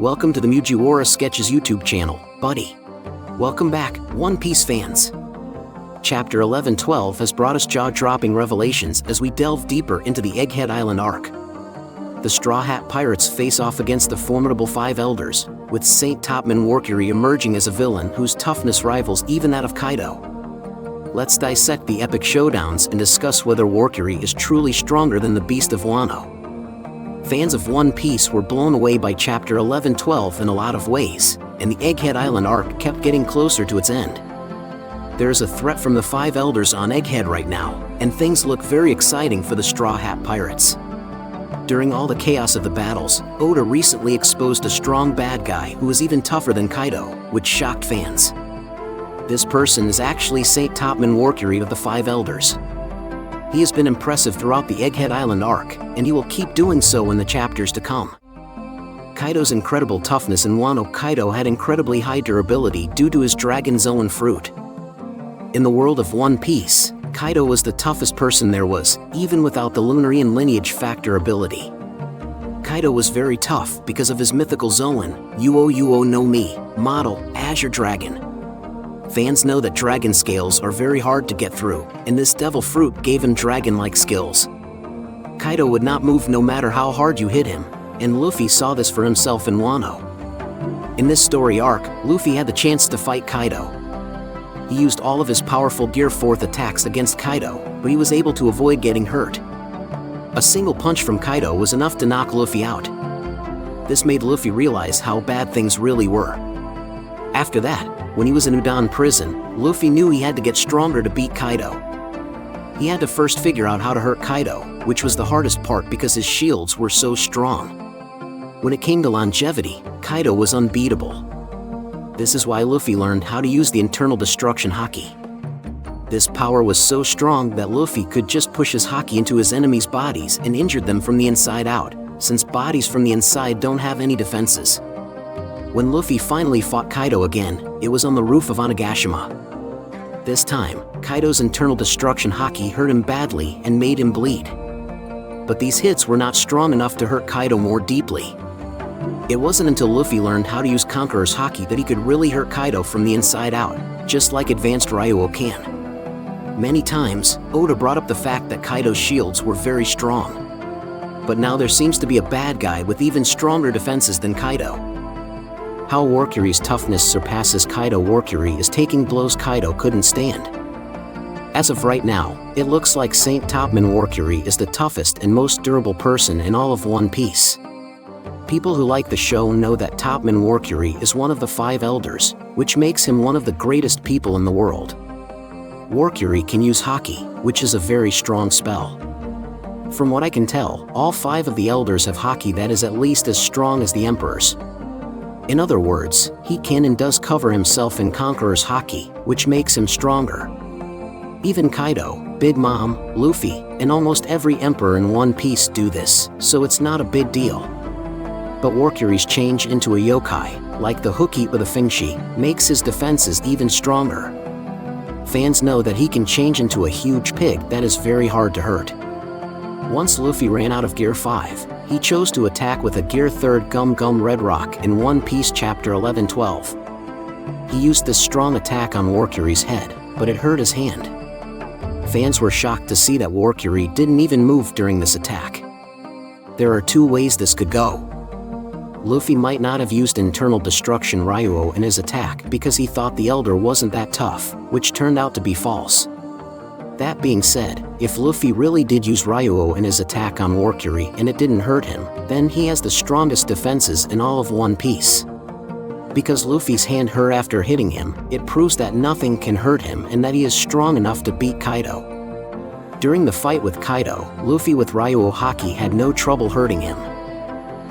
Welcome to the Mujiwara Sketches YouTube channel, buddy. Welcome back, One Piece fans. Chapter 11-12 has brought us jaw-dropping revelations as we delve deeper into the Egghead Island arc. The Straw Hat Pirates face off against the formidable Five Elders, with Saint Topman Warcury emerging as a villain whose toughness rivals even that of Kaido. Let's dissect the epic showdowns and discuss whether Warcury is truly stronger than the Beast of Wano. Fans of One Piece were blown away by Chapter 11-12 in a lot of ways, and the Egghead Island arc kept getting closer to its end. There is a threat from the Five Elders on Egghead right now, and things look very exciting for the Straw Hat Pirates. During all the chaos of the battles, Oda recently exposed a strong bad guy who was even tougher than Kaido, which shocked fans. This person is actually Saint Topman Warcury of the Five Elders. He has been impressive throughout the Egghead Island arc, and he will keep doing so in the chapters to come. Kaido's incredible toughness in Wano. Kaido had incredibly high durability due to his Dragon Zoan fruit. In the world of One Piece, Kaido was the toughest person there was, even without the Lunarian lineage factor ability. Kaido was very tough because of his mythical Zoan, Uo no Mi, model, Azure Dragon. Fans know that dragon scales are very hard to get through, and this devil fruit gave him dragon-like skills. Kaido would not move no matter how hard you hit him, and Luffy saw this for himself in Wano. In this story arc, Luffy had the chance to fight Kaido. He used all of his powerful Gear 4th attacks against Kaido, but he was able to avoid getting hurt. A single punch from Kaido was enough to knock Luffy out. This made Luffy realize how bad things really were. After that, when he was in Udon prison, Luffy knew he had to get stronger to beat Kaido. He had to first figure out how to hurt Kaido, which was the hardest part because his shields were so strong. When it came to longevity, Kaido was unbeatable. This is why Luffy learned how to use the internal destruction Haki. This power was so strong that Luffy could just push his Haki into his enemies' bodies and injured them from the inside out, since bodies from the inside don't have any defenses. When Luffy finally fought Kaido again, it was on the roof of Onigashima. This time, Kaido's internal destruction Haki hurt him badly and made him bleed. But these hits were not strong enough to hurt Kaido more deeply. It wasn't until Luffy learned how to use Conqueror's Haki that he could really hurt Kaido from the inside out, just like advanced Ryuo can. Many times, Oda brought up the fact that Kaido's shields were very strong. But now there seems to be a bad guy with even stronger defenses than Kaido. How Warcury's toughness surpasses Kaido. Warcury is taking blows Kaido couldn't stand. As of right now, it looks like Saint Topman Warcury is the toughest and most durable person in all of One Piece. People who like the show know that Topman Warcury is one of the Five Elders, which makes him one of the greatest people in the world. Warcury can use Haki, which is a very strong spell. From what I can tell, all 5 of the Elders have Haki that is at least as strong as the Emperor's. In other words, he can and does cover himself in Conqueror's Haki, which makes him stronger. Even Kaido, Big Mom, Luffy, and almost every Emperor in One Piece do this, so it's not a big deal. But Warcury's change into a yokai, like the Hookie or the Fingshi, makes his defenses even stronger. Fans know that he can change into a huge pig that is very hard to hurt. Once Luffy ran out of Gear 5, he chose to attack with a Gear 3rd Gum Gum Red Rock in One Piece Chapter 11-12. He used this strong attack on Warcury's head, but it hurt his hand. Fans were shocked to see that Warcury didn't even move during this attack. There are 2 ways this could go. Luffy might not have used internal destruction Ryuo in his attack because he thought the Elder wasn't that tough, which turned out to be false. That being said, if Luffy really did use Ryuo in his attack on Warcury and it didn't hurt him, then he has the strongest defenses in all of One Piece. Because Luffy's hand hurt after hitting him, it proves that nothing can hurt him and that he is strong enough to beat Kaido. During the fight with Kaido, Luffy with Ryuo Haki had no trouble hurting him.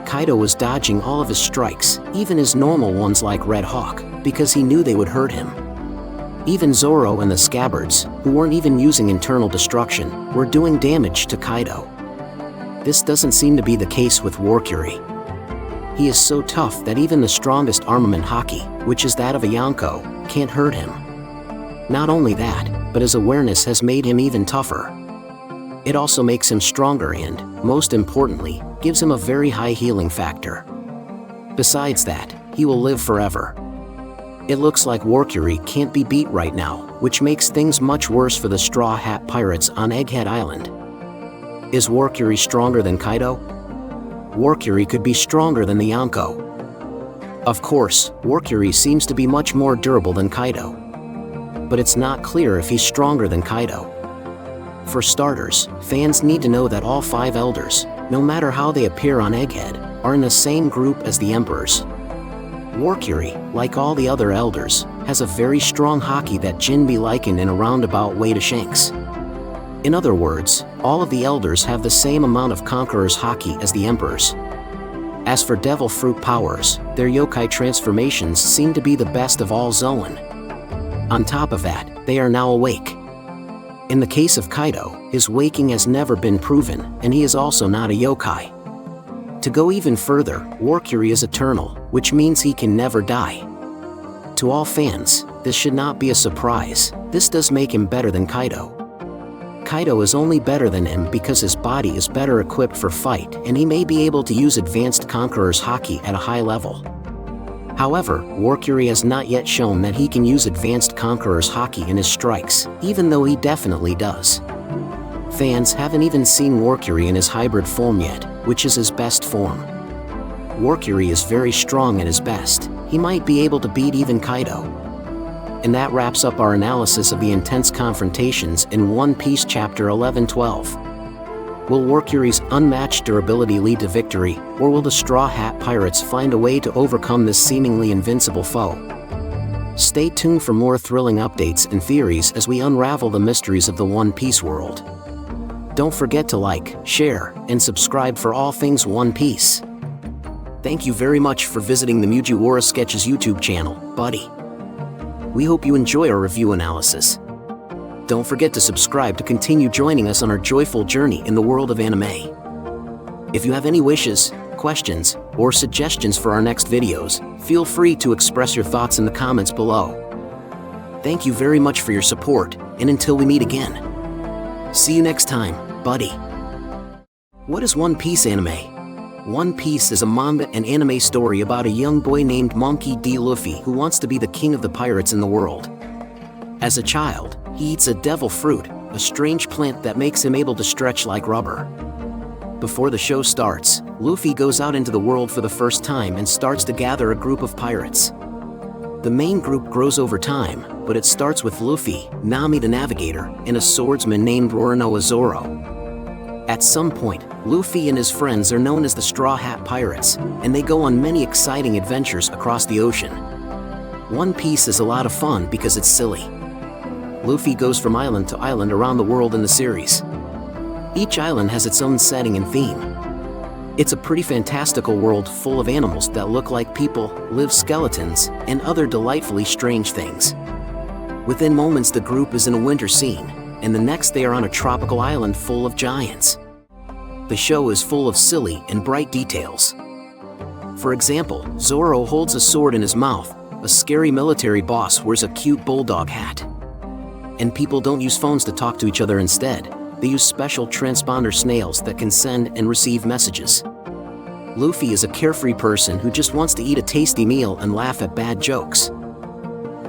Kaido was dodging all of his strikes, even his normal ones like Red Hawk, because he knew they would hurt him. Even Zoro and the Scabbards, who weren't even using internal destruction, were doing damage to Kaido. This doesn't seem to be the case with Warcury. He is so tough that even the strongest armament Haki, which is that of a Yonko, can't hurt him. Not only that, but his awareness has made him even tougher. It also makes him stronger and, most importantly, gives him a very high healing factor. Besides that, he will live forever. It looks like Warcury can't be beat right now, which makes things much worse for the Straw Hat Pirates on Egghead Island. Is Warcury stronger than Kaido? Warcury could be stronger than the Yonko. Of course, Warcury seems to be much more durable than Kaido. But it's not clear if he's stronger than Kaido. For starters, fans need to know that all 5 elders, no matter how they appear on Egghead, are in the same group as the Emperors. Warcury, like all the other elders, has a very strong Haki that can be likened in a roundabout way to Shanks. In other words, all of the elders have the same amount of Conqueror's Haki as the Emperors. As for Devil Fruit powers, their yokai transformations seem to be the best of all Zoan. On top of that, they are now awake. In the case of Kaido, his waking has never been proven, and he is also not a yokai. To go even further, Warcury is eternal, which means he can never die. To all fans, this should not be a surprise. This does make him better than Kaido. Kaido is only better than him because his body is better equipped for fight, and he may be able to use advanced Conqueror's Haki at a high level. However, Warcury has not yet shown that he can use advanced Conqueror's Haki in his strikes, even though he definitely does. Fans haven't even seen Warcury in his hybrid form yet, which is his best form. Warcury is very strong at his best. He might be able to beat even Kaido. And that wraps up our analysis of the intense confrontations in One Piece Chapter 11-12. Will Warcury's unmatched durability lead to victory, or will the Straw Hat Pirates find a way to overcome this seemingly invincible foe? Stay tuned for more thrilling updates and theories as we unravel the mysteries of the One Piece world. Don't forget to like, share, and subscribe for all things One Piece. Thank you very much for visiting the Mugiwara Sketches YouTube channel, buddy. We hope you enjoy our review analysis. Don't forget to subscribe to continue joining us on our joyful journey in the world of anime. If you have any wishes, questions, or suggestions for our next videos, feel free to express your thoughts in the comments below. Thank you very much for your support, and until we meet again. See you next time, buddy. What is One Piece anime? One Piece is a manga and anime story about a young boy named Monkey D. Luffy who wants to be the king of the pirates in the world. As a child, he eats a devil fruit, a strange plant that makes him able to stretch like rubber. Before the show starts, Luffy goes out into the world for the first time and starts to gather a group of pirates. The main group grows over time, but it starts with Luffy, Nami the Navigator, and a swordsman named Roronoa Zoro. At some point, Luffy and his friends are known as the Straw Hat Pirates, and they go on many exciting adventures across the ocean. One Piece is a lot of fun because it's silly. Luffy goes from island to island around the world in the series. Each island has its own setting and theme. It's a pretty fantastical world full of animals that look like people, live skeletons, and other delightfully strange things. Within moments the group is in a winter scene, and the next they are on a tropical island full of giants. The show is full of silly and bright details. For example, Zoro holds a sword in his mouth, a scary military boss wears a cute bulldog hat. And people don't use phones to talk to each other instead, they use special transponder snails that can send and receive messages. Luffy is a carefree person who just wants to eat a tasty meal and laugh at bad jokes.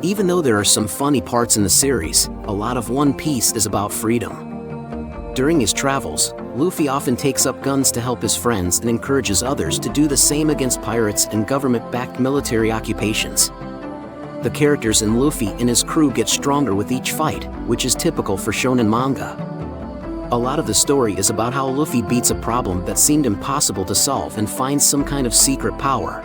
Even though there are some funny parts in the series, a lot of One Piece is about freedom. During his travels, Luffy often takes up guns to help his friends and encourages others to do the same against pirates and government-backed military occupations. The characters in Luffy and his crew get stronger with each fight, which is typical for shonen manga. A lot of the story is about how Luffy beats a problem that seemed impossible to solve and finds some kind of secret power.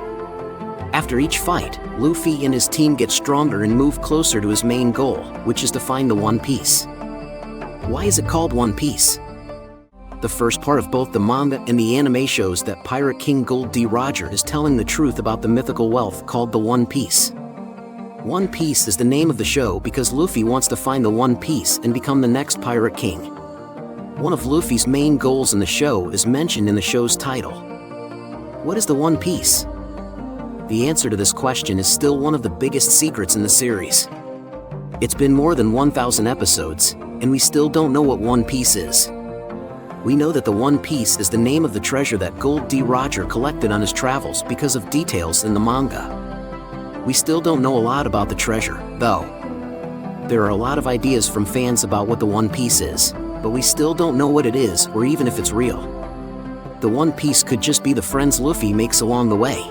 After each fight, Luffy and his team get stronger and move closer to his main goal, which is to find the One Piece. Why is it called One Piece? The first part of both the manga and the anime shows that Pirate King Gold D. Roger is telling the truth about the mythical wealth called the One Piece. One Piece is the name of the show because Luffy wants to find the One Piece and become the next Pirate King. One of Luffy's main goals in the show is mentioned in the show's title. What is the One Piece? The answer to this question is still one of the biggest secrets in the series. It's been more than 1,000 episodes, and we still don't know what One Piece is. We know that the One Piece is the name of the treasure that Gold D. Roger collected on his travels because of details in the manga. We still don't know a lot about the treasure, though. There are a lot of ideas from fans about what the One Piece is, but we still don't know what it is or even if it's real. The One Piece could just be the friends Luffy makes along the way.